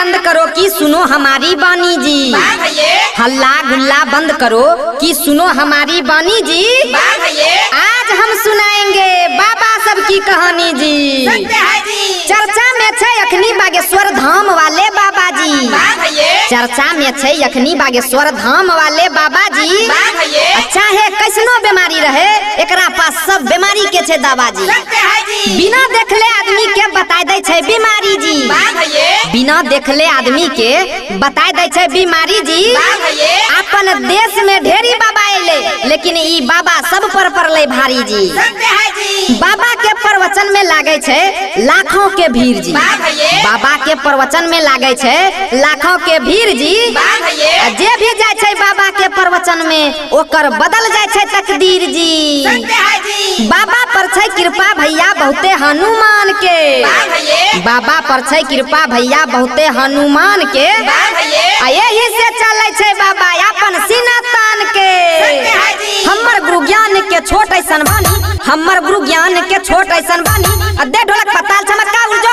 बंद करो कि सुनो हमारी बानी जी। हल्ला गुल्ला बंद करो कि सुनो हमारी बानी जी। आज हम सुनाएंगे बाबा सब की कहानी जी। चर्चा में छे अखनी बागेश्वर धाम वाले बाबा जी। चर्चा में छे अखनी बागेश्वर धाम वाले बाबा जी। चाहे कैसनो बीमारी रहे एकरा पास सब बीमारी के छे दवा जी। बिना देखले आदमी के बता दे छे बीमारी जी। बिना देखले आदमी के बता दे छे बीमारी जी। अपन देश में ढेरी बाबा अइले लेकिन ई बाबा सब पर पड़ले भारी जी। बाबा के प्रवचन में लागे छे लाखों के भीड़ जी। बाबा के प्रवचन में लागे छे लाखों के भीड़ जी। जे भी जाय छे बाबा के प्रवचन में ओकर बदल जाय छे तकदीर जी। बाबा पर छे कृपा भैया बहुते हनुमान के। बाबा पर छे कृपा भैया बहुते हनुमान के। यही से चले छे बाबा अपन सीना तान के। हमर गुरु ज्ञान के छोट ऐसन बानी। हमर गुरु ज्ञान के छोट ऐसन बानी। दे ढोलक पताल चमत्कार जो